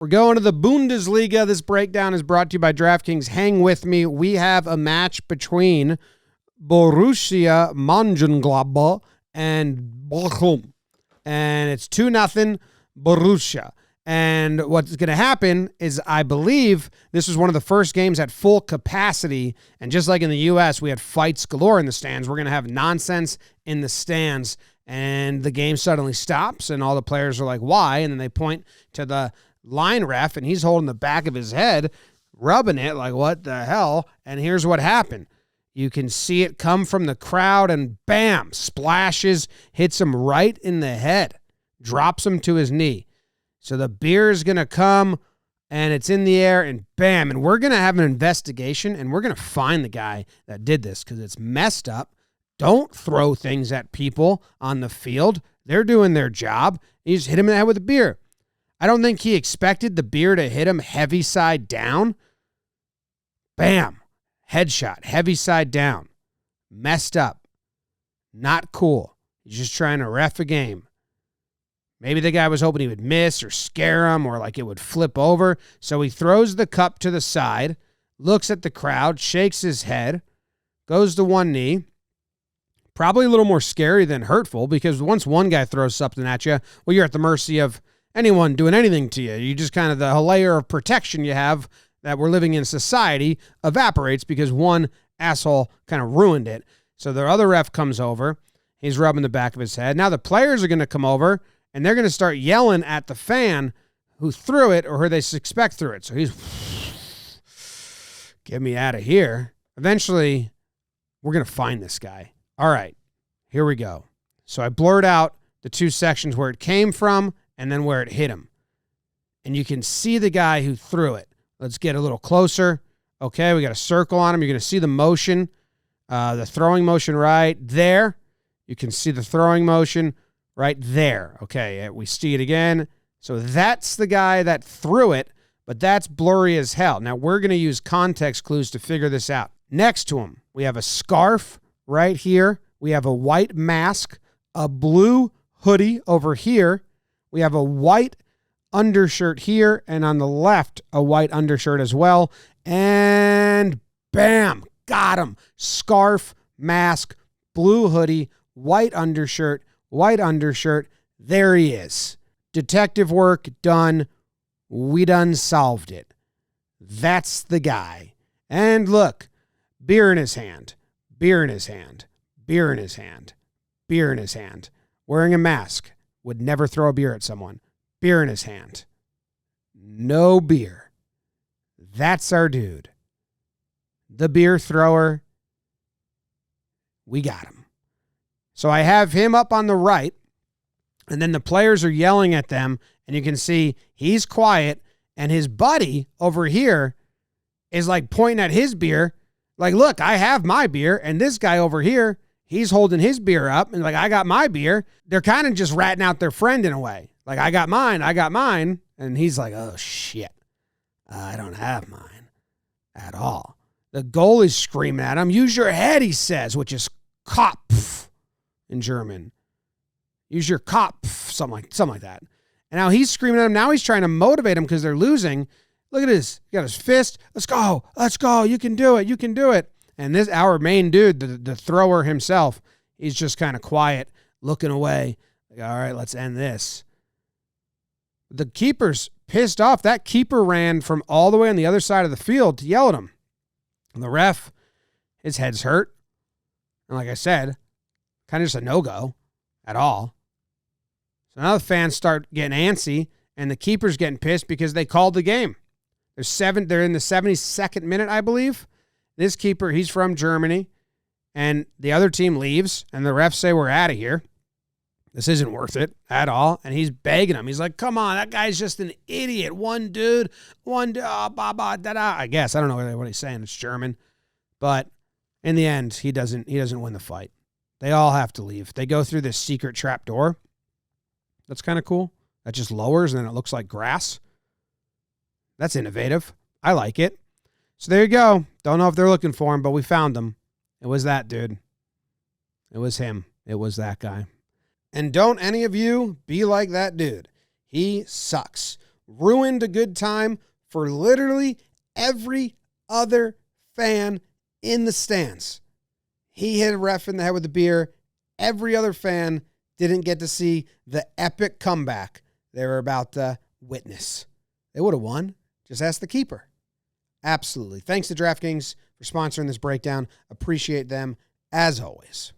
We're going to the Bundesliga. This breakdown is brought to you by DraftKings. Hang with me. We have a match between Borussia Mönchengladbach and Bochum. And it's 2-0 Borussia. And what's going to happen is, I believe this was one of the first games at full capacity. And just like in the U.S., we had fights galore in the stands. We're going to have nonsense in the stands. And the game suddenly stops, and all the players are like, why? And then they point to the line ref, and he's holding the back of his head, rubbing it like, what the hell? And here's what happened. You can see it come from the crowd, and bam, splashes, hits him right in the head, drops him to his knee. So the beer is going to come, and it's in the air, and bam, and we're going to have an investigation, and we're going to find the guy that did this because it's messed up. Don't throw things at people on the field. They're doing their job. You just hit him in the head with a beer. I don't think he expected the beer to hit him heavy side down. Bam. Headshot. Heavy side down. Messed up. Not cool. He's just trying to ref a game. Maybe the guy was hoping he would miss or scare him or like it would flip over. So he throws the cup to the side, looks at the crowd, shakes his head, goes to one knee. Probably a little more scary than hurtful because once one guy throws something at you, well, you're at the mercy of anyone doing anything to you. You just kind of, the layer of protection you have that we're living in society evaporates because one asshole kind of ruined it. So the other ref comes over. He's rubbing the back of his head. Now the players are going to come over and they're going to start yelling at the fan who threw it or who they suspect threw it. So he's, get me out of here. Eventually, we're going to find this guy. All right, here we go. So I blurred out the two sections where it came from and then where it hit him. And you can see the guy who threw it. Let's get a little closer. Okay, we got a circle on him. You're going to see the motion, the throwing motion right there. You can see the throwing motion right there. Okay, we see it again. So that's the guy that threw it, but that's blurry as hell. Now, we're going to use context clues to figure this out. Next to him, we have a scarf right here. We have a white mask, a blue hoodie over here. We have a white undershirt here, and on the left, a white undershirt as well. And bam, got him. Scarf, mask, blue hoodie, white undershirt. There he is. Detective work done. We done solved it. That's the guy. And look, beer in his hand, beer in his hand, beer in his hand, beer in his hand. Wearing a mask. Would never throw a beer at someone. Beer in his hand. No beer. That's our dude. The beer thrower. We got him. So I have him up on the right, and then the players are yelling at them, and you can see he's quiet, and his buddy over here is like pointing at his beer, like, look, I have my beer, and this guy over here, he's holding his beer up, and like, I got my beer. They're kind of just ratting out their friend in a way. Like, I got mine. And he's like, oh, shit. I don't have mine at all. The goalie's screaming at him. Use your head, he says, which is Kopf in German. Use your Kopf, something like that. And now he's screaming at him. Now he's trying to motivate him because they're losing. Look at this. He got his fist. Let's go. You can do it. And this, our main dude, the thrower himself, he's just kind of quiet, looking away. Like, all right, let's end this. The keeper's pissed off. That keeper ran from all the way on the other side of the field to yell at him. And the ref, his head's hurt. And like I said, kind of just a no-go at all. So now the fans start getting antsy, and the keeper's getting pissed because they called the game. They're in the 72nd minute, I believe. This keeper, he's from Germany, and the other team leaves, and the refs say, we're out of here. This isn't worth it at all. And he's begging him. He's like, come on, that guy's just an idiot. One dude, da-da. I guess. I don't know what he's saying. It's German. But in the end, he doesn't win the fight. They all have to leave. They go through this secret trap door. That's kind of cool. That just lowers, and then it looks like grass. That's innovative. I like it. So there you go. Don't know if they're looking for him, but we found him. It was that dude. It was him. It was that guy. And don't any of you be like that dude. He sucks. ruined a good time for literally every other fan in the stands. He hit a ref in the head with the beer. Every other fan didn't get to see the epic comeback they were about to witness. They would have won. Just ask the keeper. Absolutely. Thanks to DraftKings for sponsoring this breakdown. Appreciate them as always.